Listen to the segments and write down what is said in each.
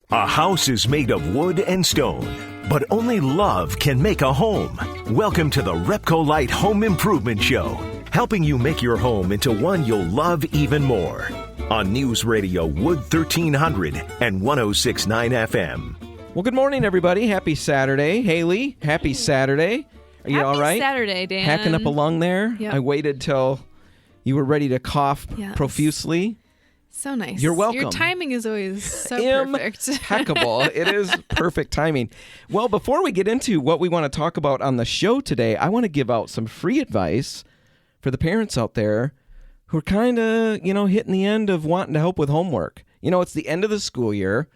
A house is made of wood and stone, but only love can make a home. Welcome to the RepcoLite Home Improvement Show, helping you make your home into one you'll love even more. On News Radio Wood 1300 and 106.9 FM. Well, good morning, everybody. Happy Saturday. Haley, happy Saturday. Are you all right? Happy Saturday, Dan. Hacking up a lung there? Yep. I waited till you were ready to cough profusely. So nice. You're welcome. Your timing is always so perfect. Impeccable. It is perfect timing. Well, before we get into what we want to talk about on the show today, I want to give out some free advice for the parents out there who are kind of, hitting the end of wanting to help with homework. It's the end of the school year.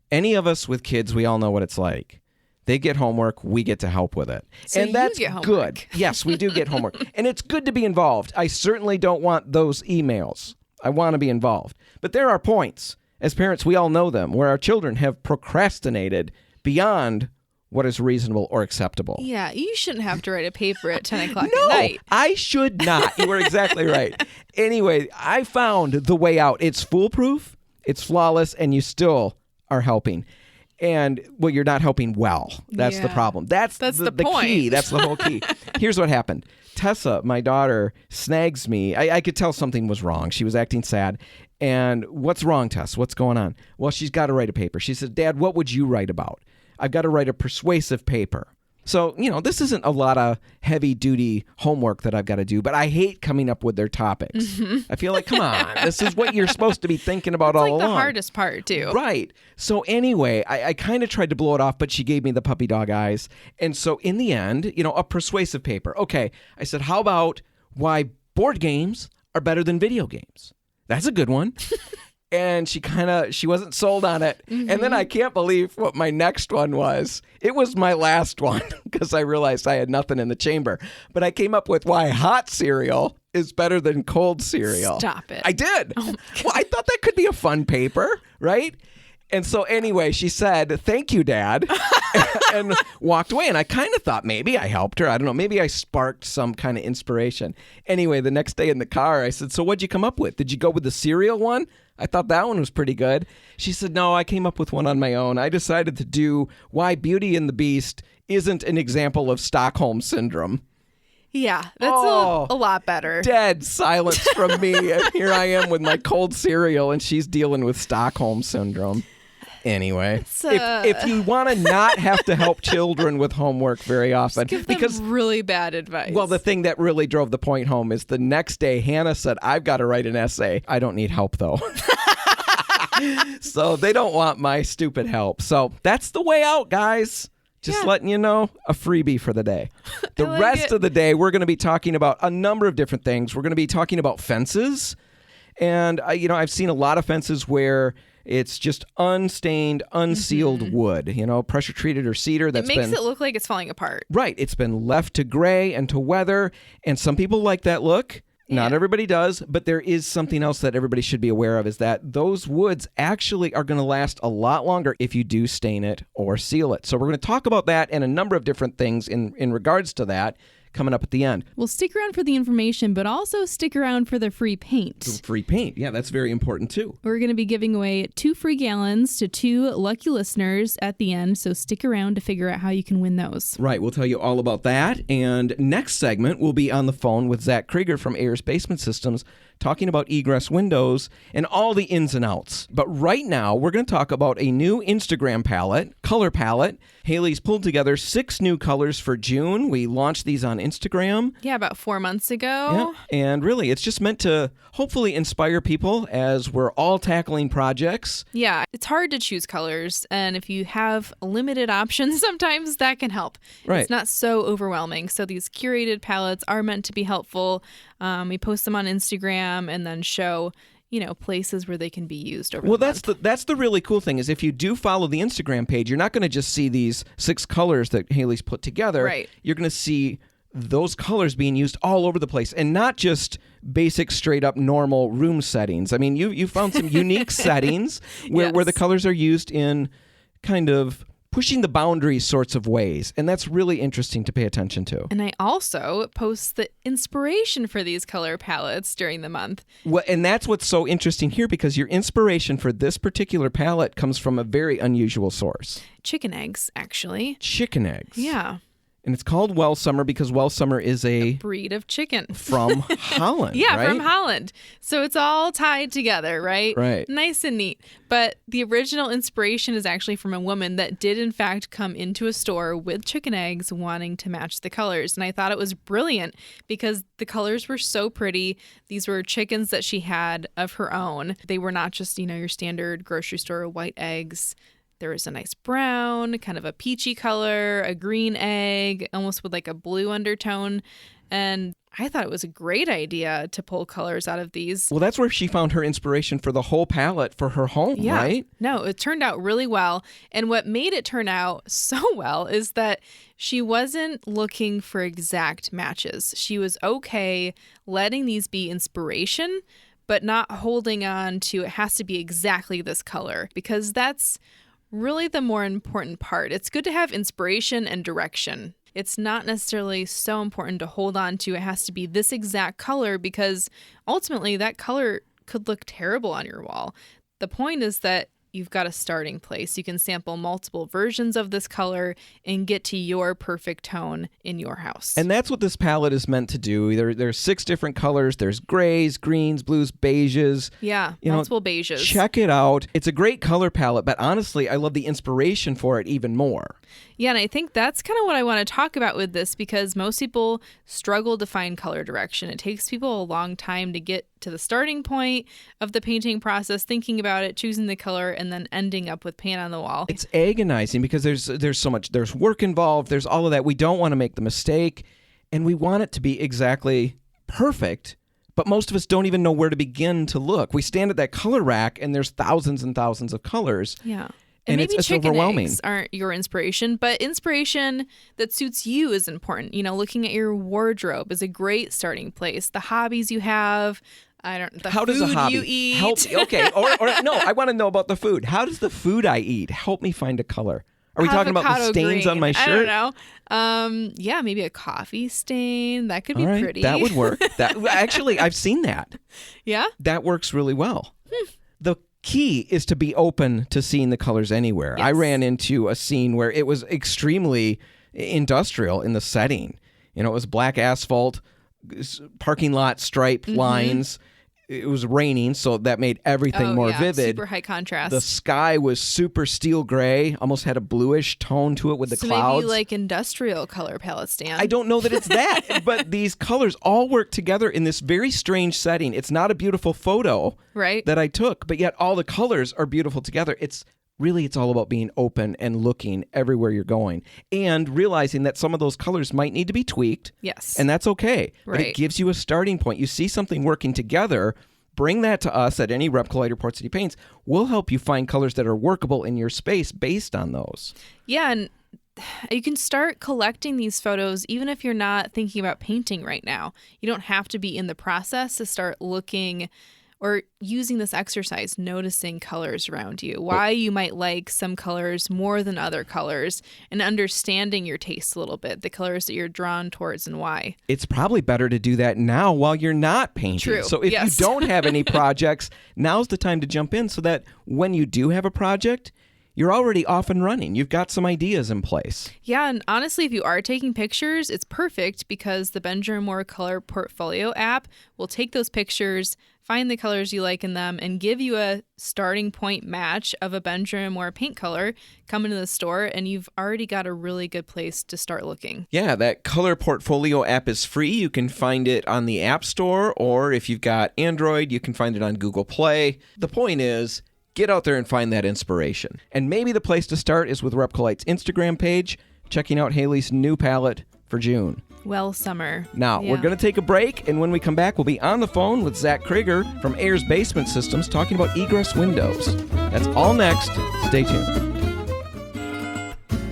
Any of us with kids, we all know what it's like. They get homework, we get to help with it. So and that's you get good. Yes, we do get homework. And it's good to be involved. I certainly don't want those emails. I want to be involved. But there are points, as parents, we all know them, where our children have procrastinated beyond what is reasonable or acceptable. Yeah, you shouldn't have to write a paper at 10 o'clock No, at night. I should not. You were exactly right. Anyway, I found the way out. It's foolproof, it's flawless, and you still are helping. And, well, you're not helping well. That's the problem. That's the point. Key. That's the whole key. Here's what happened. Tessa, my daughter, snags me. I could tell something was wrong. She was acting sad. And what's wrong, Tess? What's going on? Well, she's got to write a paper. She said, Dad, what would you write about? I've got to write a persuasive paper. So, this isn't a lot of heavy-duty homework that I've got to do, but I hate coming up with their topics. Mm-hmm. I feel like, come on, this is what you're supposed to be thinking about all along. It's like the hardest part, too. Right. So anyway, I kind of tried to blow it off, but she gave me the puppy dog eyes. And so in the end, a persuasive paper. Okay, I said, how about why board games are better than video games? That's a good one. And she wasn't sold on it. Mm-hmm. And then I can't believe what my next one was. It was my last one because I realized I had nothing in the chamber. But I came up with why hot cereal is better than cold cereal. Stop it. I did. Oh well, I thought that could be a fun paper, right? And so anyway, she said, thank you, Dad, and walked away. And I kind of thought maybe I helped her. I don't know. Maybe I sparked some kind of inspiration. Anyway, the next day in the car, I said, so what'd you come up with? Did you go with the cereal one? I thought that one was pretty good. She said, no, I came up with one on my own. I decided to do why Beauty and the Beast isn't an example of Stockholm Syndrome. Yeah, that's a lot better. Dead silence from me. And here I am with my cold cereal, and she's dealing with Stockholm Syndrome. Anyway, if you want to not have to help children with homework very often, just give them really bad advice. Well, the thing that really drove the point home is the next day Hannah said, I've got to write an essay. I don't need help, though. So they don't want my stupid help. So that's the way out, guys. Just letting you know, a freebie for the day. The rest of the day, we're going to be talking about a number of different things. We're going to be talking about fences. And, I've seen a lot of fences where it's just unstained, unsealed wood, pressure treated or cedar. It makes it look like it's falling apart. Right. It's been left to gray and to weather. And some people like that look. Not everybody does, but there is something else that everybody should be aware of, is that those woods actually are going to last a lot longer if you do stain it or seal it. So we're going to talk about that and a number of different things in regards to that coming up at the end. Well, stick around for the information, but also stick around for the free paint. Free paint. Yeah, that's very important too. We're going to be giving away 2 free gallons to 2 lucky listeners at the end, so stick around to figure out how you can win those. Right, we'll tell you all about that. And next segment, we'll be on the phone with Zach Kreiger from Ayers Basement Systems talking about Egress Windows and all the ins and outs. But right now, we're going to talk about a new Instagram color palette. Haley's pulled together 6 new colors for June. We launched these on Instagram. Yeah, about 4 months ago. Yeah, and really, it's just meant to hopefully inspire people as we're all tackling projects. Yeah, it's hard to choose colors, and if you have limited options, sometimes that can help. Right. It's not so overwhelming. So these curated palettes are meant to be helpful. We post them on Instagram and then show, places where they can be used over the month. That's the really cool thing is if you do follow the Instagram page, you're not going to just see these 6 colors that Haley's put together. Right. You're going to see those colors being used all over the place, and not just basic, straight up, normal room settings. I mean, you found some unique settings where the colors are used in kind of pushing the boundaries sorts of ways. And that's really interesting to pay attention to. And I also post the inspiration for these color palettes during the month. Well, and that's what's so interesting here, because your inspiration for this particular palette comes from a very unusual source. Chicken eggs, actually. Chicken eggs. Yeah. And it's called Welsummer because Welsummer is a breed of chicken. From Holland, yeah, right? From Holland. So it's all tied together, right? Right. Nice and neat. But the original inspiration is actually from a woman that did, in fact, come into a store with chicken eggs wanting to match the colors. And I thought it was brilliant because the colors were so pretty. These were chickens that she had of her own. They were not just, your standard grocery store white eggs. There was a nice brown, kind of a peachy color, a green egg, almost with like a blue undertone. And I thought it was a great idea to pull colors out of these. Well, that's where she found her inspiration for the whole palette for her home, right? No, it turned out really well. And what made it turn out so well is that she wasn't looking for exact matches. She was okay letting these be inspiration, but not holding on to it has to be exactly this color, because that's really the more important part. It's good to have inspiration and direction. It's not necessarily so important to hold on to it has to be this exact color, because ultimately that color could look terrible on your wall. The point is that you've got a starting place. You can sample multiple versions of this color and get to your perfect tone in your house. And that's what this palette is meant to do. There's 6 different colors. There's grays, greens, blues, beiges. Yeah, multiple beiges. Check it out. It's a great color palette, but honestly, I love the inspiration for it even more. Yeah, and I think that's kind of what I want to talk about with this, because most people struggle to find color direction. It takes people a long time to get to the starting point of the painting process, thinking about it, choosing the color, and then ending up with paint on the wall. It's agonizing because there's so much, there's work involved, there's all of that. We don't want to make the mistake, and we want it to be exactly perfect, but most of us don't even know where to begin to look. We stand at that color rack, and there's thousands and thousands of colors. Yeah. And maybe it's chicken overwhelming. eggs aren't your inspiration, but inspiration that suits you is important. Looking at your wardrobe is a great starting place. The hobbies you have, the How food does a hobby you eat. help? Okay, or no, I want to know about the food. How does the food I eat help me find a color? Are we talking about the stains green. on my shirt? I don't know. Yeah, maybe a coffee stain. That could be All right, pretty. that would work. Actually, I've seen that. Yeah? That works really well. The key is to be open to seeing the colors anywhere. Yes. I ran into a scene where it was extremely industrial in the setting. It was black asphalt, parking lot stripe lines. It was raining, so that made everything more vivid. Super high contrast. The sky was super steel gray, almost had a bluish tone to it with the so clouds. Maybe like industrial color palette stand. I don't know that it's that, but these colors all work together in this very strange setting. It's not a beautiful photo that I took, but yet all the colors are beautiful together. It's all about being open and looking everywhere you're going and realizing that some of those colors might need to be tweaked. Yes. And that's okay. Right. But it gives you a starting point. You see something working together, bring that to us at any RepcoLite or Port City Paints. We'll help you find colors that are workable in your space based on those. Yeah, and you can start collecting these photos even if you're not thinking about painting right now. You don't have to be in the process to start looking or using this exercise, noticing colors around you, why you might like some colors more than other colors, and understanding your taste a little bit, the colors that you're drawn towards and why. It's probably better to do that now while you're not painting. True. So if you don't have any projects, now's the time to jump in so that when you do have a project, you're already off and running. You've got some ideas in place. Yeah, and honestly, if you are taking pictures, it's perfect because the Benjamin Moore Color Portfolio app will take those pictures, find the colors you like in them, and give you a starting point match of a Benjamin Moore paint color. Come into the store, and you've already got a really good place to start looking. Yeah, that Color Portfolio app is free. You can find it on the App Store, or if you've got Android, you can find it on Google Play. The point is, get out there and find that inspiration. And maybe the place to start is with RepcoLite's Instagram page, checking out Haley's new palette for June. Welsummer. Now, we're going to take a break, and when we come back, we'll be on the phone with Zach Kreiger from Ayers Basement Systems talking about Egress Windows. That's all next. Stay tuned.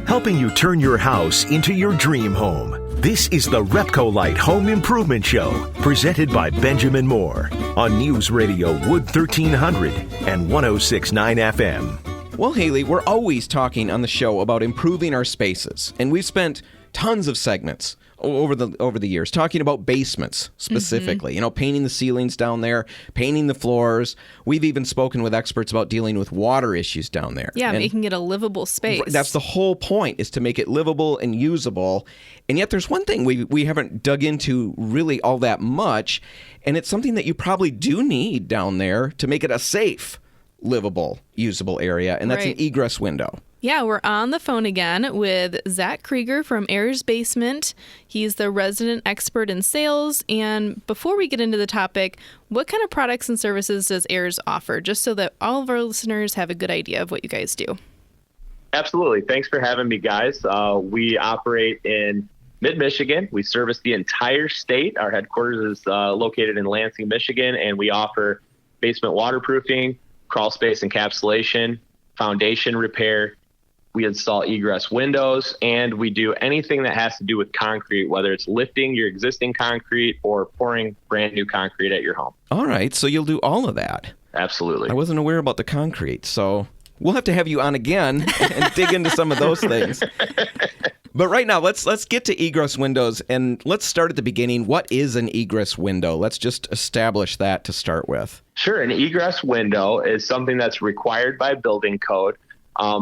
Helping you turn your house into your dream home. This is the RepcoLite Home Improvement Show, presented by Benjamin Moore on News Radio Wood 1300 and 106.9 FM. Well, Haley, we're always talking on the show about improving our spaces, and we've spent tons of segments over the years talking about basements specifically. Painting the ceilings down there, painting the floors. We've even spoken with experts about dealing with water issues down there. Yeah, making it a livable space. That's the whole point, is to make it livable and usable. And yet there's one thing we haven't dug into really all that much, and it's something that you probably do need down there to make it a safe, livable, usable area, and that's an egress window. Yeah, we're on the phone again with Zach Kreiger from Ayers Basement. He's the resident expert in sales. And before we get into the topic, what kind of products and services does Ayers offer, just so that all of our listeners have a good idea of what you guys do? Absolutely. Thanks for having me, guys. We operate in Mid-Michigan. We service the entire state. Our headquarters is located in Lansing, Michigan, and we offer basement waterproofing, crawl space encapsulation, foundation repair. We install egress windows, and we do anything that has to do with concrete, whether it's lifting your existing concrete or pouring brand new concrete at your home. All right, so you'll do all of that. Absolutely. I wasn't aware about the concrete, so we'll have to have you on again and dig into some of those things. But right now, let's get to egress windows, and let's start at the beginning. What is an egress window? Let's just establish that to start with. Sure. An egress window is something that's required by building code.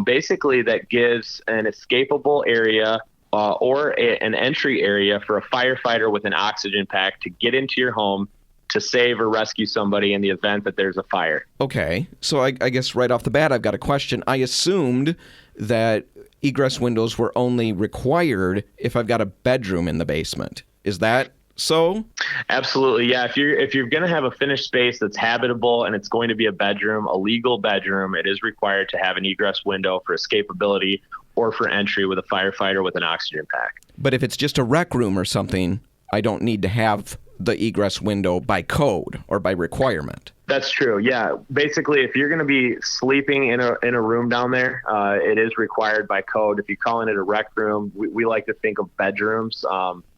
Basically, that gives an escapable area or an entry area for a firefighter with an oxygen pack to get into your home to save or rescue somebody in the event that there's a fire. Okay. So I guess right off the bat, I've got a question. I assumed that egress windows were only required if I've got a bedroom in the basement. Is that so? Absolutely. Yeah. If you're going to have a finished space that's habitable and it's going to be a bedroom, a legal bedroom, it is required to have an egress window for escapability or for entry with a firefighter with an oxygen pack. But if it's just a rec room or something, I don't need to have the egress window by code or by requirement. That's true. Yeah. Basically, if you're going to be sleeping in a room down there, it is required by code. If you're calling it a rec room, we like to think of bedrooms.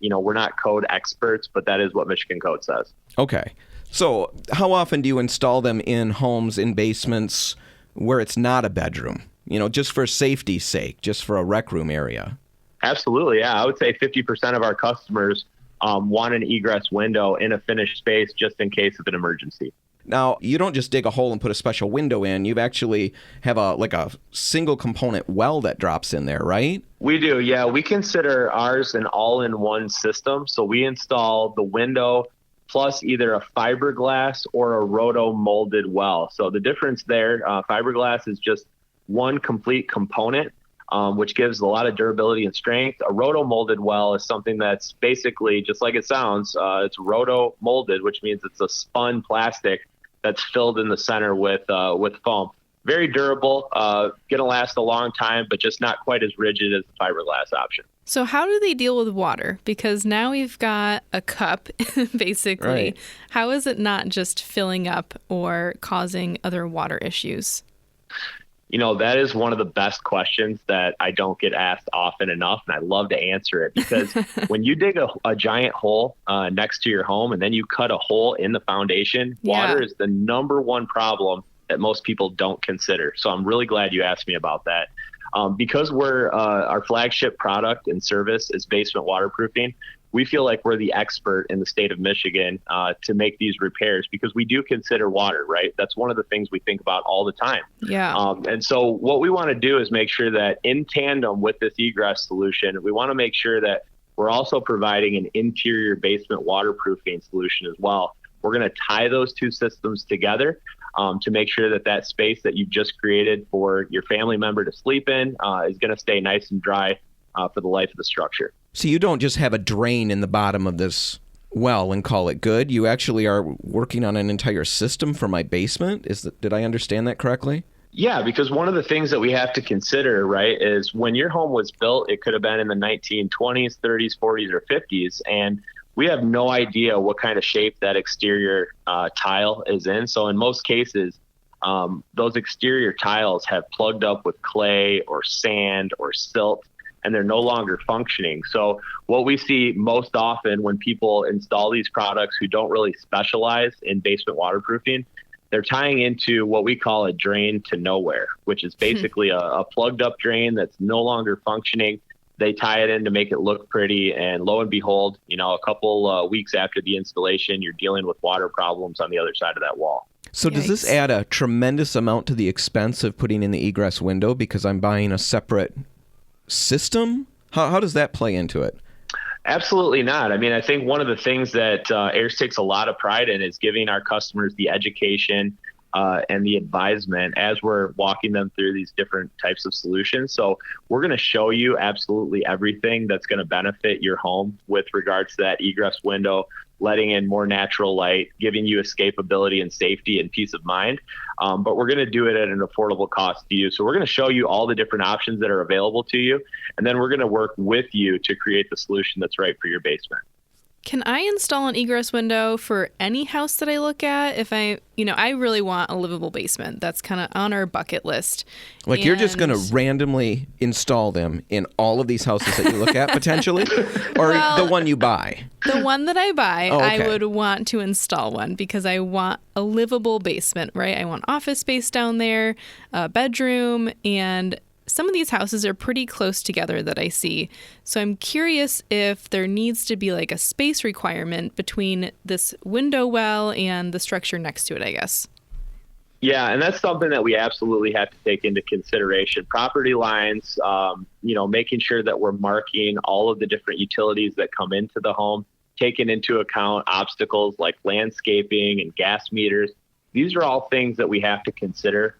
We're not code experts, but that is what Michigan code says. Okay. So how often do you install them in homes, in basements where it's not a bedroom? Just for safety's sake, just for a rec room area? Absolutely. Yeah. I would say 50% of our customers want an egress window in a finished space just in case of an emergency. Now, you don't just dig a hole and put a special window in. You actually have a single component well that drops in there, right? We do, yeah. We consider ours an all-in-one system. So we install the window plus either a fiberglass or a roto-molded well. So the difference there, fiberglass is just one complete component, which gives a lot of durability and strength. A roto-molded well is something that's basically, just like it sounds, it's roto-molded, which means it's a spun plastic that's filled in the center with foam. Very durable, going to last a long time, but just not quite as rigid as the fiberglass option. So how do they deal with water? Because now we've got a cup, basically. Right. How is it not just filling up or causing other water issues? That is one of the best questions that I don't get asked often enough, and I love to answer it because when you dig a giant hole next to your home and then you cut a hole in the foundation, water is the number one problem that most people don't consider. So I'm really glad you asked me about that. Because our flagship product and service is basement waterproofing, we feel like we're the expert in the state of Michigan to make these repairs because we do consider water, right? That's one of the things we think about all the time. Yeah. And so what we want to do is make sure that in tandem with this egress solution, we want to make sure that we're also providing an interior basement waterproofing solution as well. We're going to tie those two systems together to make sure that space that you've just created for your family member to sleep in is going to stay nice and dry for the life of the structure. So you don't just have a drain in the bottom of this well and call it good. You actually are working on an entire system for my basement. Did I understand that correctly? Yeah, because one of the things that we have to consider, right, is when your home was built, it could have been in the 1920s, 30s, 40s, or 50s, and we have no idea what kind of shape that exterior tile is in. So in most cases, those exterior tiles have plugged up with clay or sand or silt, and they're no longer functioning. So what we see most often when people install these products who don't really specialize in basement waterproofing they're tying into what we call a drain to nowhere, which is basically a plugged up drain that's no longer functioning. They tie it in to make it look pretty. And lo and behold, a couple weeks after the installation, you're dealing with water problems on the other side of that wall. So does this add a tremendous amount to the expense of putting in the egress window because I'm buying a separate system? How does that play into it? Absolutely not. I mean, I think one of the things that Ayers takes a lot of pride in is giving our customers the education and the advisement as we're walking them through these different types of solutions. So we're going to show you absolutely everything that's going to benefit your home with regards to that egress window, letting in more natural light, giving you escapability and safety and peace of mind. But we're going to do it at an affordable cost to you. So we're going to show you all the different options that are available to you. And then we're going to work with you to create the solution that's right for your basement. Can I install an egress window for any house that I look at? If I really want a livable basement. That's kind of on our bucket list. Like you're just going to randomly install them in all of these houses that you look at potentially? Or the one you buy? The one that I buy, okay. I would want to install one because I want a livable basement, right? I want office space down there, a bedroom, and some of these houses are pretty close together that I see. So I'm curious if there needs to be like a space requirement between this window well and the structure next to it, I guess. Yeah, and that's something that we absolutely have to take into consideration. Property lines, making sure that we're marking all of the different utilities that come into the home, taking into account obstacles like landscaping and gas meters. These are all things that we have to consider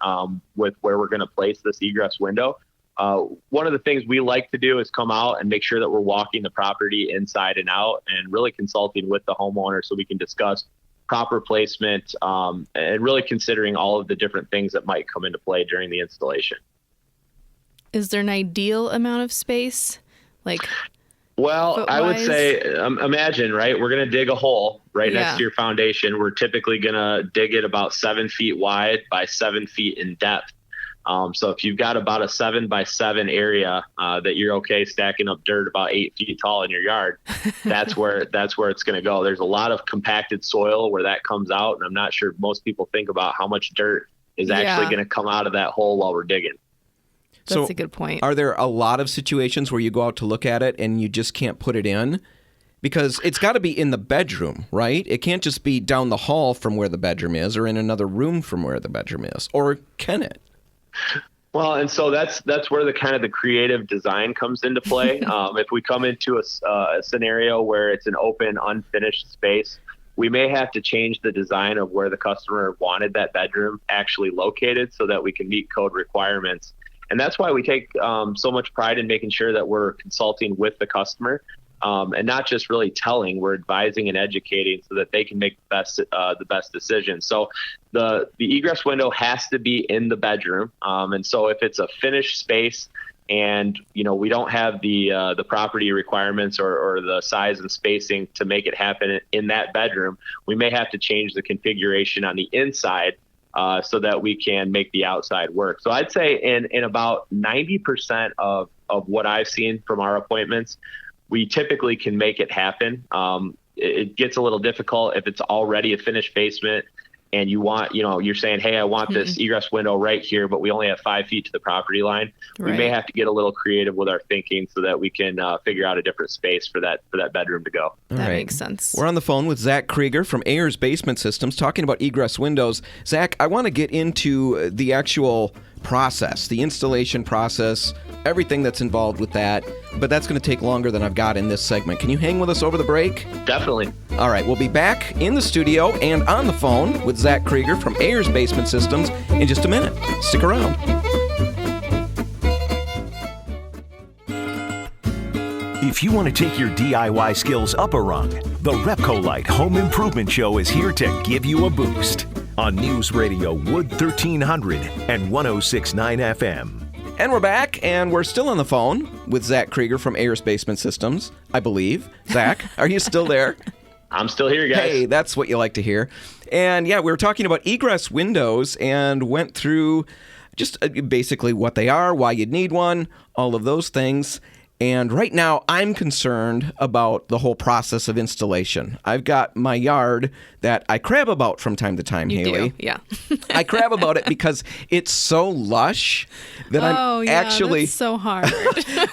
with where we're going to place this egress window. One of the things we like to do is come out and make sure that we're walking the property inside and out and really consulting with the homeowner so we can discuss proper placement and really considering all of the different things that might come into play during the installation. Is there an ideal amount of space? Well, I would say, imagine, right? We're going to dig a hole next to your foundation. We're typically going to dig it about 7 feet wide by 7 feet in depth. So if you've got about a 7 by 7 area that you're okay stacking up dirt about 8 feet tall in your yard, that's where it's going to go. There's a lot of compacted soil where that comes out, and I'm not sure most people think about how much dirt is actually going to come out of that hole while we're digging. That's a good point. Are there a lot of situations where you go out to look at it and you just can't put it in? Because it's got to be in the bedroom, right? It can't just be down the hall from where the bedroom is or in another room from where the bedroom is. Or can it? Well, and so that's where the kind of the creative design comes into play. If we come into a scenario where it's an open, unfinished space, we may have to change the design of where the customer wanted that bedroom actually located so that we can meet code requirements. And that's why we take so much pride in making sure that we're consulting with the customer and not just really telling, we're advising and educating so that they can make the best decision. So the egress window has to be in the bedroom. And so if it's a finished space and, we don't have the property requirements or the size and spacing to make it happen in that bedroom, we may have to change the configuration on the inside so that we can make the outside work. So I'd say in about 90% of what I've seen from our appointments, we typically can make it happen. It gets a little difficult if it's already a finished basement and you want, you're saying, hey, I want this egress window right here, but we only have 5 feet to the property line. Right. We may have to get a little creative with our thinking so that we can figure out a different space for that bedroom to go. That makes sense. We're on the phone with Zach Kreiger from Ayers Basement Systems talking about egress windows. Zach, I want to get into the actual process, the installation process, everything that's involved with that, but that's going to take longer than I've got in this segment. Can you hang with us over the break? Definitely. All right, we'll be back in the studio and on the phone with Zach Kreiger from Ayers Basement Systems in just a minute. Stick around. If you want to take your DIY skills up a rung, the RepcoLite Home Improvement Show is here to give you a boost on News Radio Wood 1300 and 106.9 FM. And we're back, and we're still on the phone with Zach Kreiger from Ayers Basement Systems, I believe. Zach, are you still there? I'm still here, guys. Hey, that's what you like to hear. And yeah, we were talking about egress windows and went through just basically what they are, why you'd need one, all of those things. And right now, I'm concerned about the whole process of installation. I've got my yard that I crab about from time to time, You Haley. do, yeah. I crab about it because it's so lush that I'm actually... that's so hard.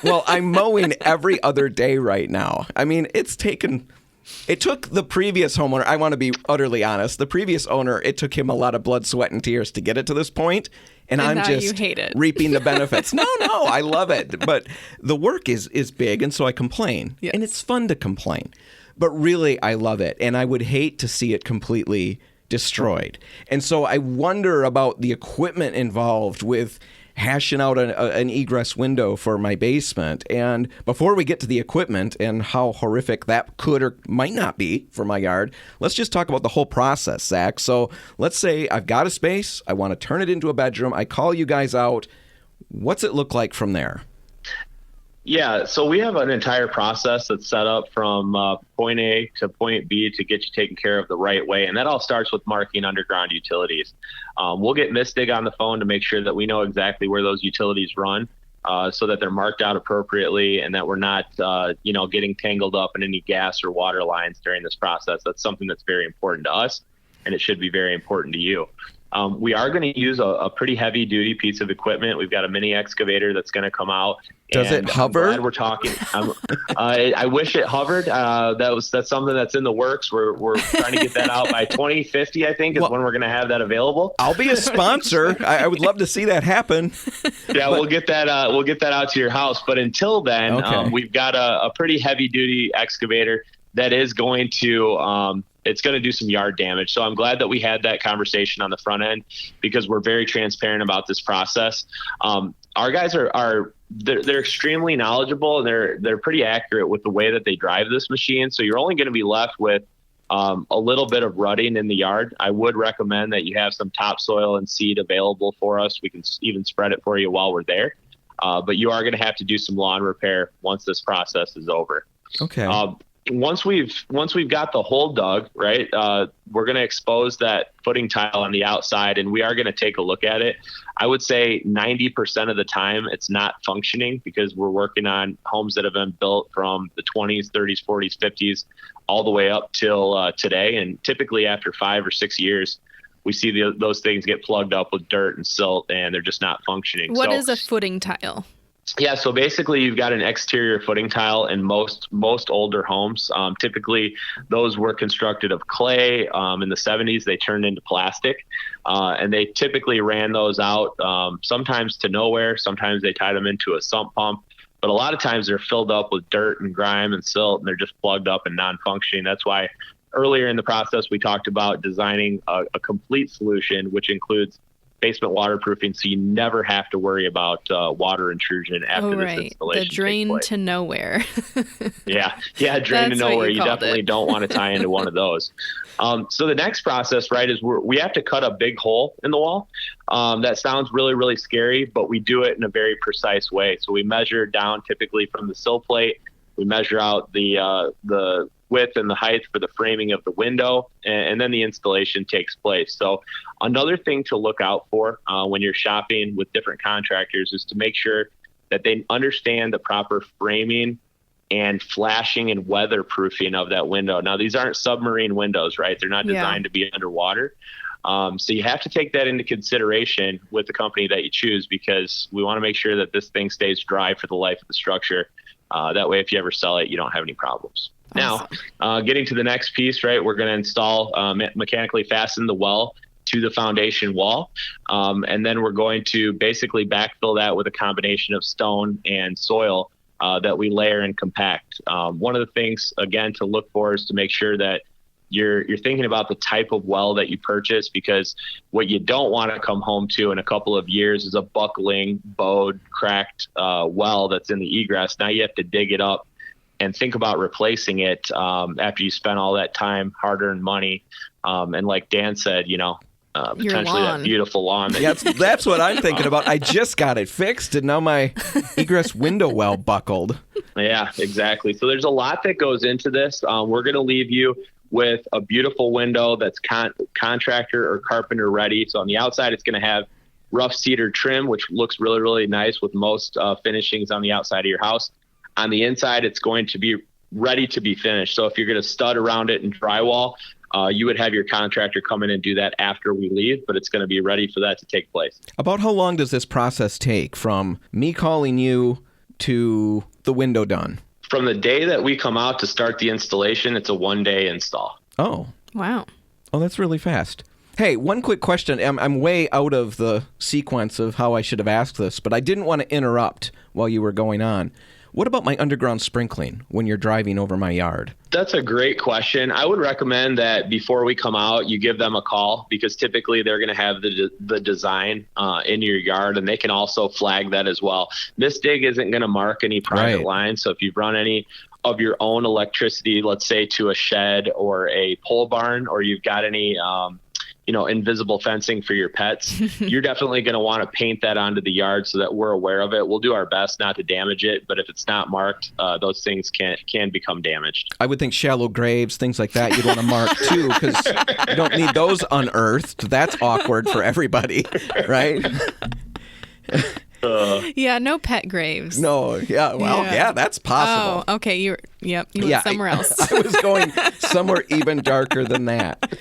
Well, I'm mowing every other day right now. I mean, it took the previous homeowner, I want to be utterly honest, the previous owner, it took him a lot of blood, sweat, and tears to get it to this point. And I'm now just you hate it. reaping the benefits. No, I love it. But the work is big, and so I complain. Yes. And it's fun to complain. But really, I love it. And I would hate to see it completely destroyed. And so I wonder about the equipment involved with hashing out an egress window for my basement. And before we get to the equipment and how horrific that could or might not be for my yard, let's just talk about the whole process, Zach. So let's say I've got a space, I want to turn it into a bedroom, I call you guys out. What's it look like from there? Yeah, so we have an entire process that's set up from point A to point B to get you taken care of the right way. And that all starts with marking underground utilities. We'll get Mistig on the phone to make sure that we know exactly where those utilities run so that they're marked out appropriately and that we're not, getting tangled up in any gas or water lines during this process. That's something that's very important to us, and it should be very important to you. We are going to use a pretty heavy duty piece of equipment. We've got a mini excavator that's going to come out. Does it hover? I'm glad we're talking. I wish it hovered. That's something that's in the works. We're trying to get that out by 2050, I think, is when we're going to have that available. I'll be a sponsor. I would love to see that happen. Yeah, we'll get that out to your house. But until then, okay. We've got a pretty heavy duty excavator that is going to it's going to do some yard damage. So I'm glad that we had that conversation on the front end because we're very transparent about this process. Our guys they're extremely knowledgeable and they're pretty accurate with the way that they drive this machine. So you're only going to be left with a little bit of rutting in the yard. I would recommend that you have some topsoil and seed available for us. We can even spread it for you while we're there. But you are going to have to do some lawn repair once this process is over. Okay. Once we've got the hole dug, right, we're going to expose that footing tile on the outside, and we are going to take a look at it. I would say 90% of the time it's not functioning because we're working on homes that have been built from the 20s, 30s, 40s, 50s, all the way up till today. And typically after 5 or 6 years, we see those things get plugged up with dirt and silt, and they're just not functioning. What is a footing tile? Yeah, so basically you've got an exterior footing tile in most older homes. Typically, those were constructed of clay. In the 70s, they turned into plastic, and they typically ran those out sometimes to nowhere. Sometimes they tied them into a sump pump. But a lot of times they're filled up with dirt and grime and silt, and they're just plugged up and non-functioning. That's why earlier in the process we talked about designing a complete solution, which includes basement waterproofing, so you never have to worry about water intrusion after this installation. The drain to nowhere. yeah, drain to nowhere. You definitely don't want to tie into one of those. So the next process, right, is we have to cut a big hole in the wall. That sounds really, really scary, but we do it in a very precise way. So we measure down typically from the sill plate. We measure out the width and the height for the framing of the window, and then the installation takes place. So another thing to look out for when you're shopping with different contractors is to make sure that they understand the proper framing and flashing and weatherproofing of that window. Now, these aren't submarine windows, right? They're not designed to be underwater. So you have to take that into consideration with the company that you choose, because we want to make sure that this thing stays dry for the life of the structure. That way, if you ever sell it, you don't have any problems. Awesome. Now, getting to the next piece, right, we're going to install, mechanically fasten the well to the foundation wall. And then we're going to basically backfill that with a combination of stone and soil that we layer and compact. One of the things, again, to look for is to make sure that you're thinking about the type of well that you purchase, because what you don't want to come home to in a couple of years is a buckling, bowed, cracked well that's in the egress. Now you have to dig it up and think about replacing it after you spend all that time, hard-earned money, and like Dan said, potentially that beautiful lawn. That's what I'm thinking about. I just got it fixed, and now my egress window well buckled. Yeah, exactly. So there's a lot that goes into this. We're going to leave you with a beautiful window that's contractor or carpenter ready. So on the outside, it's going to have rough cedar trim, which looks really, really nice with most finishings on the outside of your house. On the inside, it's going to be ready to be finished. So if you're going to stud around it and drywall, you would have your contractor come in and do that after we leave, but it's going to be ready for that to take place. About how long does this process take from me calling you to the window done? From the day that we come out to start the installation, it's a 1-day install. Oh. Wow. Oh, that's really fast. Hey, one quick question. I'm way out of the sequence of how I should have asked this, but I didn't want to interrupt while you were going on. What about my underground sprinkling when you're driving over my yard? That's a great question. I would recommend that before we come out, you give them a call, because typically they're going to have the design in your yard, and they can also flag that as well. This dig isn't going to mark any private lines. So if you've run any of your own electricity, let's say to a shed or a pole barn, or you've got any invisible fencing for your pets, you're definitely going to want to paint that onto the yard so that we're aware of it. We'll do our best not to damage it, but if it's not marked, those things can become damaged. I would think shallow graves, things like that, you'd want to mark too, because you don't need those unearthed. That's awkward for everybody, right? Yeah, no pet graves. No, yeah, that's possible. Oh, okay. You went somewhere else. I was going somewhere even darker than that.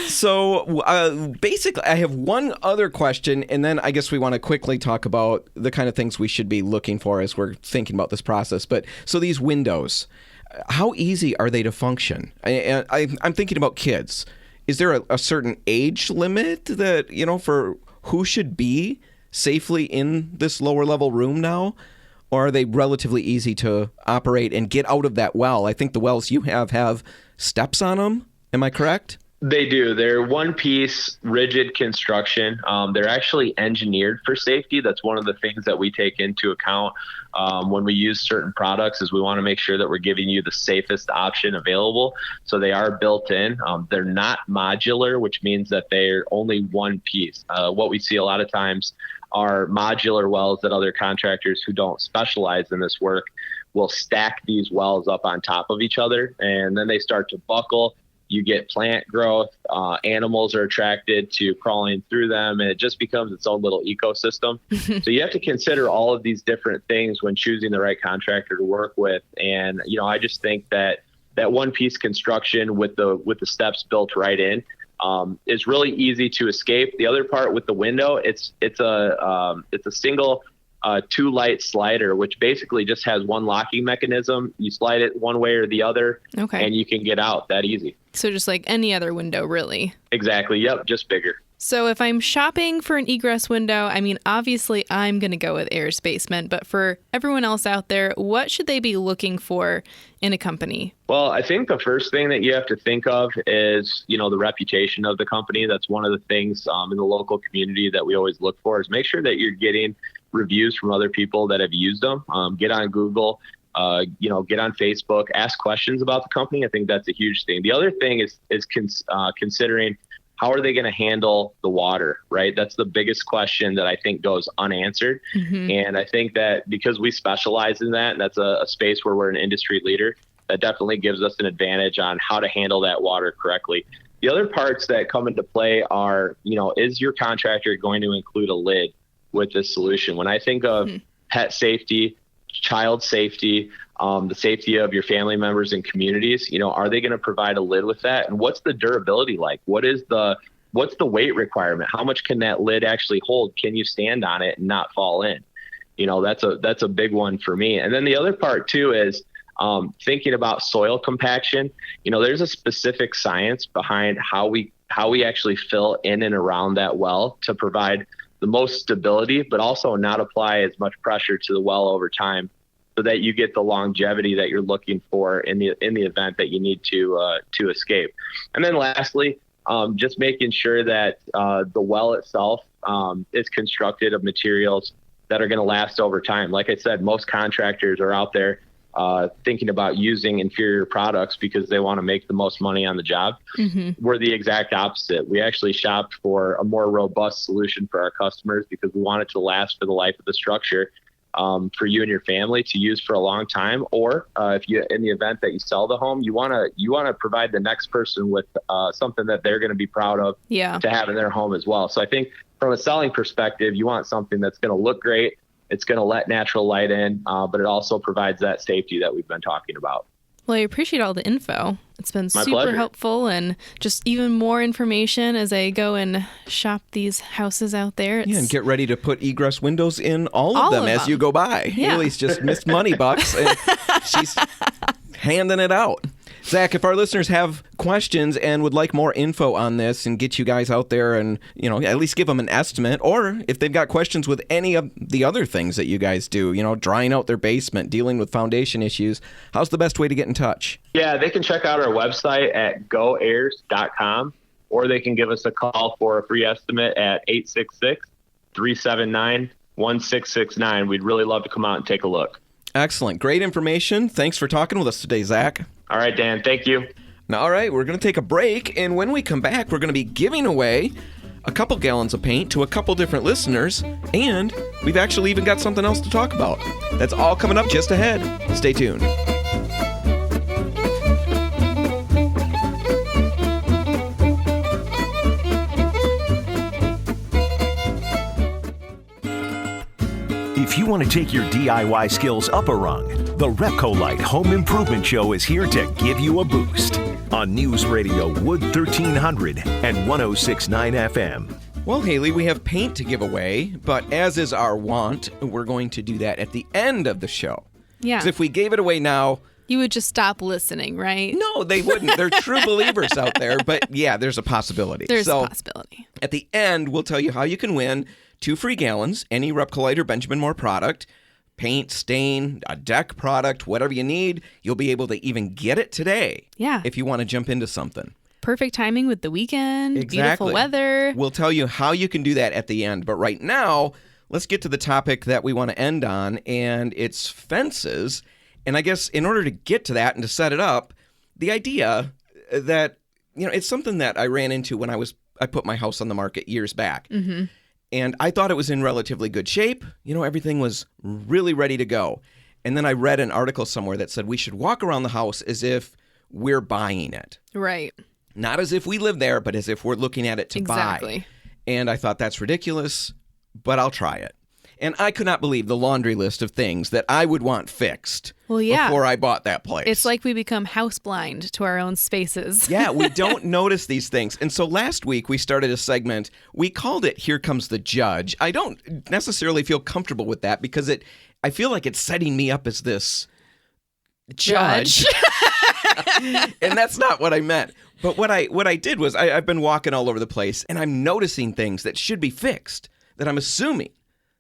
So basically, I have one other question, and then I guess we want to quickly talk about the kind of things we should be looking for as we're thinking about this process. But so these windows, how easy are they to function? I'm thinking about kids. Is there a certain age limit that, for who should be safely in this lower level room now? Or are they relatively easy to operate and get out of that well? I think the wells you have steps on them. Am I correct? They do. They're one-piece, rigid construction. They're actually engineered for safety. That's one of the things that we take into account when we use certain products, is we want to make sure that we're giving you the safest option available. So they are built in. They're not modular, which means that they're only one piece. What we see a lot of times are modular wells that other contractors who don't specialize in this work will stack these wells up on top of each other, and then they start to buckle. You get plant growth, animals are attracted to crawling through them, and it just becomes its own little ecosystem. So you have to consider all of these different things when choosing the right contractor to work with. And, I just think that one piece construction with the steps built right in is really easy to escape. The other part with the window, it's a single 2-light slider, which basically just has one locking mechanism. You slide it one way or the other, and you can get out that easy. So just like any other window, really. Exactly. Yep. Just bigger. So if I'm shopping for an egress window, obviously I'm going to go with Ayers Basement, but for everyone else out there, what should they be looking for in a company? Well, I think the first thing that you have to think of is, the reputation of the company. That's one of the things in the local community that we always look for, is make sure that you're getting reviews from other people that have used them. Get on Google, get on Facebook, ask questions about the company. I think that's a huge thing. The other thing is considering how are they going to handle the water, right? That's the biggest question that I think goes unanswered. Mm-hmm. And I think that because we specialize in that, and that's a space where we're an industry leader, that definitely gives us an advantage on how to handle that water correctly. The other parts that come into play are, is your contractor going to include a lid with this solution? When I think of pet safety, child safety, the safety of your family members and communities, are they going to provide a lid with that? And what's the durability like? What's the weight requirement? How much can that lid actually hold? Can you stand on it and not fall in? That's a big one for me. And then the other part too is thinking about soil compaction. There's a specific science behind how we actually fill in and around that well to provide the most stability, but also not apply as much pressure to the well over time, so that you get the longevity that you're looking for in the event that you need to escape. And then lastly, just making sure that the well itself is constructed of materials that are going to last over time. Like I said, most contractors are out there thinking about using inferior products because they want to make the most money on the job. Mm-hmm. We're the exact opposite. We actually shopped for a more robust solution for our customers because we want it to last for the life of the structure, for you and your family to use for a long time. Or if you, in the event that you sell the home, you want to provide the next person with something that they're going to be proud of to have in their home as well. So I think from a selling perspective, you want something that's going to look great, It's going to let natural light in, but it also provides that safety that we've been talking about. Well, I appreciate all the info. It's been My super pleasure. helpful, and just even more information as I go and shop these houses out there. Yeah, and get ready to put Egress Windows in all of them as you go by. Yeah. Haley's just missed money bucks, and she's handing it out. Zach, if our listeners have questions and would like more info on this and get you guys out there and, at least give them an estimate, or if they've got questions with any of the other things that you guys do, drying out their basement, dealing with foundation issues, how's the best way to get in touch? Yeah, they can check out our website at goayers.com, or they can give us a call for a free estimate at 866-379-1669. We'd really love to come out and take a look. Excellent. Great information. Thanks for talking with us today, Zach. All right, Dan. Thank you. Now, all right, we're going to take a break, and when we come back, we're going to be giving away a couple gallons of paint to a couple different listeners, and we've actually even got something else to talk about. That's all coming up just ahead. Stay tuned. If you want to take your DIY skills up a rung, the RepcoLite Home Improvement Show is here to give you a boost on News Radio Wood 1300 and 106.9 FM. Well, Haley, we have paint to give away, but as is our wont, we're going to do that at the end of the show. Yeah. 'Cause if we gave it away now, You would just stop listening, right? no, they wouldn't. They're true believers out there, but yeah, there's a possibility. There's a possibility. At the end, we'll tell you how you can win 2 free gallons, any RepcoLite or Benjamin Moore product, paint, stain, a deck product, whatever you need. You'll be able to even get it today. Yeah. If you want to jump into something. Perfect timing with the weekend, Exactly. beautiful weather. We'll tell you how you can do that at the end. But right now, let's get to the topic that we want to end on, and it's fences. And I guess in order to get to that and to set it up, the idea that, it's something that I ran into when I put my house on the market years back. Mm-hmm. And I thought it was in relatively good shape. Everything was really ready to go. And then I read an article somewhere that said we should walk around the house as if we're buying it. Right. Not as if we live there, but as if we're looking at it to Exactly. buy. And I thought that's ridiculous, but I'll try it. And I could not believe the laundry list of things that I would want fixed before I bought that place. It's like we become house blind to our own spaces. Yeah, we don't notice these things. And so last week we started a segment. We called it Here Comes the Judge. I don't necessarily feel comfortable with that because I feel like it's setting me up as this judge. And that's not what I meant. But what I did was I've been walking all over the place and I'm noticing things that should be fixed that I'm assuming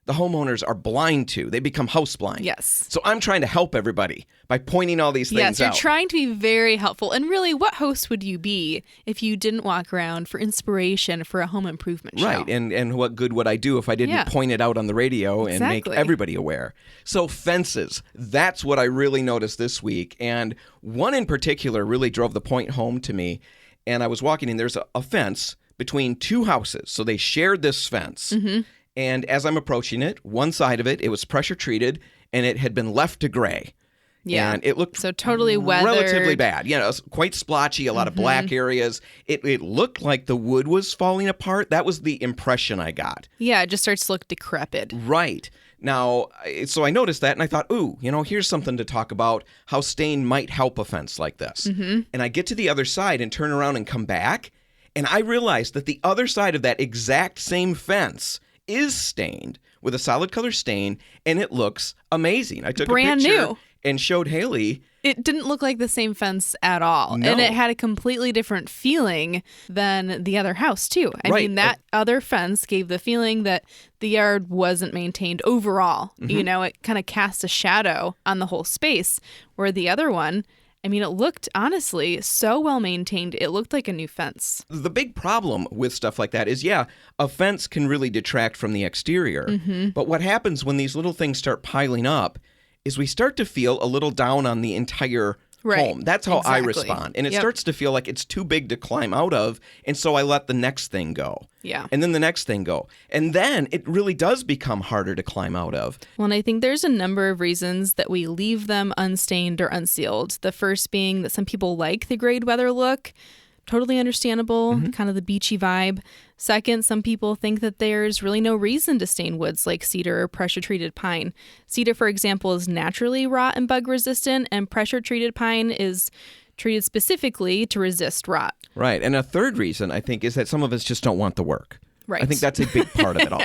the homeowners are blind to. They become house blind. Yes. So I'm trying to help everybody by pointing all these things out. Yes, you're trying to be very helpful. And really, what host would you be if you didn't walk around for inspiration for a home improvement show? Right. And what good would I do if I didn't point it out on the radio and make everybody aware? So fences, that's what I really noticed this week. And one in particular really drove the point home to me. And I was walking and there's a fence between 2 houses. So they shared this fence. Mm-hmm. And as I'm approaching it, one side of it was pressure treated and it had been left to gray. Yeah. And it looked so totally weathered. Relatively bad. It was quite splotchy, a lot of black areas. It looked like the wood was falling apart. That was the impression I got. Yeah, it just starts to look decrepit. Right. Now, so I noticed that and I thought, here's something to talk about, how stain might help a fence like this. Mm-hmm. And I get to the other side and turn around and come back. And I realized that the other side of that exact same fence is stained with a solid color stain, and it looks amazing. I took Brand a picture new. And showed Haley. It didn't look like the same fence at all. No. And it had a completely different feeling than the other house, too. I mean, that other fence gave the feeling that the yard wasn't maintained overall. Mm-hmm. It kind of cast a shadow on the whole space, where the other one, it looked, honestly, so well maintained, it looked like a new fence. The big problem with stuff like that is, a fence can really detract from the exterior. Mm-hmm. But what happens when these little things start piling up is we start to feel a little down on the entire home. That's how I respond. And it starts to feel like it's too big to climb out of. And so I let the next thing go. Yeah. And then the next thing go. And then it really does become harder to climb out of. Well, and I think there's a number of reasons that we leave them unstained or unsealed. The first being that some people like the grayed weather look. Totally understandable, kind of the beachy vibe. Second, some people think that there's really no reason to stain woods like cedar or pressure-treated pine. Cedar, for example, is naturally rot and bug resistant, and pressure-treated pine is treated specifically to resist rot. Right. And a third reason, I think, is that some of us just don't want the work. Right. I think that's a big part of it all.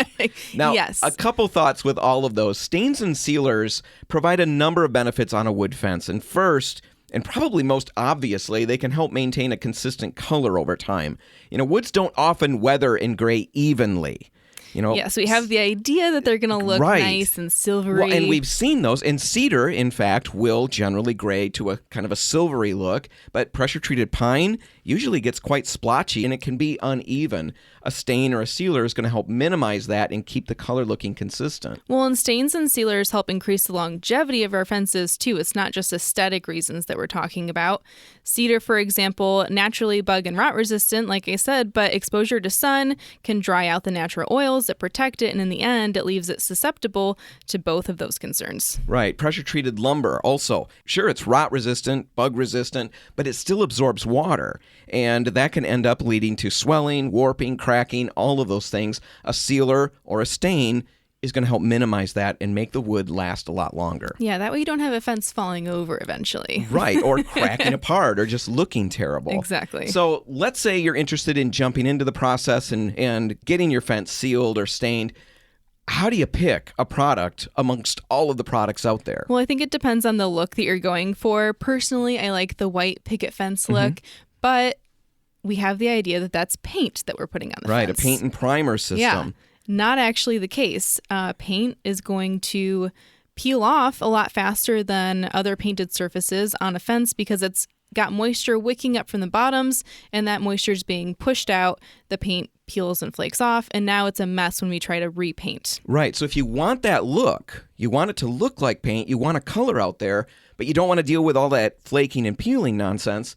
Now, yes. A couple thoughts with all of those. Stains and sealers provide a number of benefits on a wood fence. And first, and probably most obviously, they can help maintain a consistent color over time. Woods don't often weather and gray evenly. So we have the idea that they're going to look nice and silvery. Well, and we've seen those. And cedar, in fact, will generally gray to a kind of a silvery look. But pressure-treated pine usually gets quite splotchy, and it can be uneven. A stain or a sealer is going to help minimize that and keep the color looking consistent. Well, and stains and sealers help increase the longevity of our fences, too. It's not just aesthetic reasons that we're talking about. Cedar, for example, naturally bug and rot resistant, like I said, but exposure to sun can dry out the natural oils that protect it, and in the end, it leaves it susceptible to both of those concerns. Right. Pressure-treated lumber also. Sure, it's rot resistant, bug resistant, but it still absorbs water. And that can end up leading to swelling, warping, cracking, all of those things. A sealer or a stain is going to help minimize that and make the wood last a lot longer. Yeah, that way you don't have a fence falling over eventually. Right, or cracking apart or just looking terrible. Exactly. So let's say you're interested in jumping into the process and getting your fence sealed or stained. How do you pick a product amongst all of the products out there? Well, I think it depends on the look that you're going for. Personally, I like the white picket fence look, but we have the idea that that's paint that we're putting on the fence. Right, a paint and primer system. Yeah, not actually the case. Paint is going to peel off a lot faster than other painted surfaces on a fence because it's got moisture wicking up from the bottoms, and that moisture is being pushed out. The paint peels and flakes off, and now it's a mess when we try to repaint. Right. So if you want that look, you want it to look like paint, you want a color out there, but you don't want to deal with all that flaking and peeling nonsense,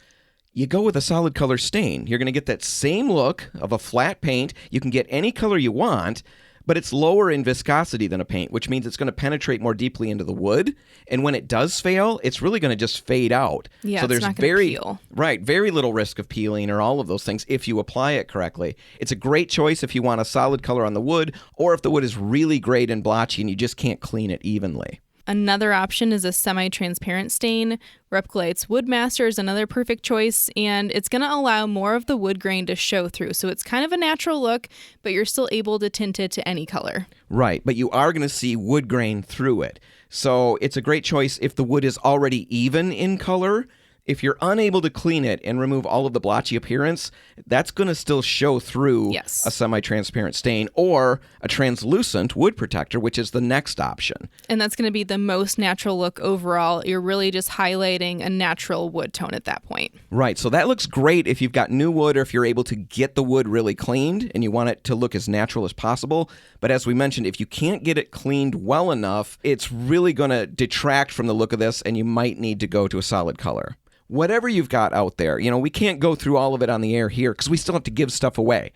you go with a solid color stain. You're going to get that same look of a flat paint. You can get any color you want, but it's lower in viscosity than a paint, which means it's going to penetrate more deeply into the wood. And when it does fail, it's really going to just fade out. Yeah, so it's there's not going to peel. Right, very little risk of peeling or all of those things if you apply it correctly. It's a great choice if you want a solid color on the wood, or if the wood is really grayed and blotchy and you just can't clean it evenly. Another option is a semi-transparent stain. RepcoLite's Woodmaster is another perfect choice, and it's going to allow more of the wood grain to show through. So it's kind of a natural look, but you're still able to tint it to any color. Right, but you are going to see wood grain through it. So it's a great choice if the wood is already even in color. If you're unable to clean it and remove all of the blotchy appearance, that's going to still show through a semi-transparent stain or a translucent wood protector, which is the next option. And that's going to be the most natural look overall. You're really just highlighting a natural wood tone at that point. Right. So that looks great if you've got new wood or if you're able to get the wood really cleaned and you want it to look as natural as possible. But as we mentioned, if you can't get it cleaned well enough, it's really going to detract from the look of this and you might need to go to a solid color. Whatever you've got out there, we can't go through all of it on the air here because we still have to give stuff away.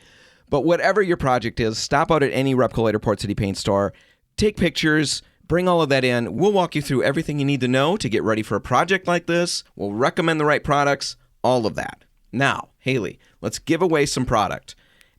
But whatever your project is, stop out at any RepcoLite or Port City Paint store, take pictures, bring all of that in. We'll walk you through everything you need to know to get ready for a project like this. We'll recommend the right products, all of that. Now, Haley, let's give away some product.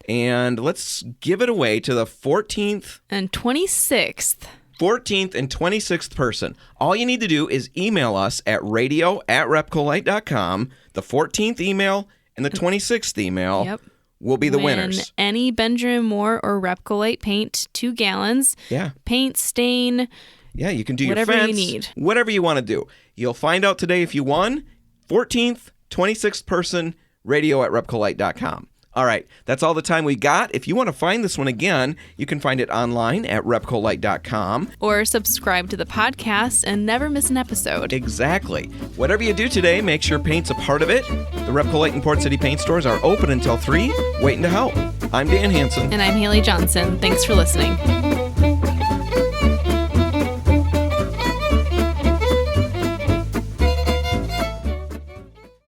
And let's give it away to the 14th and 26th. 14th and 26th person. All you need to do is email us at radio@repcolite.com. The 14th email and the 26th email will be the winners. Any Benjamin Moore or RepcoLite paint, 2 gallons. Yeah. Paint, stain. Yeah, you can do whatever your fence. You need. Whatever you want to do. You'll find out today if you won. 14th, 26th person, radio@repcolite.com. All right, that's all the time we got. If you want to find this one again, you can find it online at RepcoLite.com. Or subscribe to the podcast and never miss an episode. Exactly. Whatever you do today, make sure paint's a part of it. The RepcoLite and Port City Paint stores are open until 3, waiting to help. I'm Dan Hansen. And I'm Haley Johnson. Thanks for listening.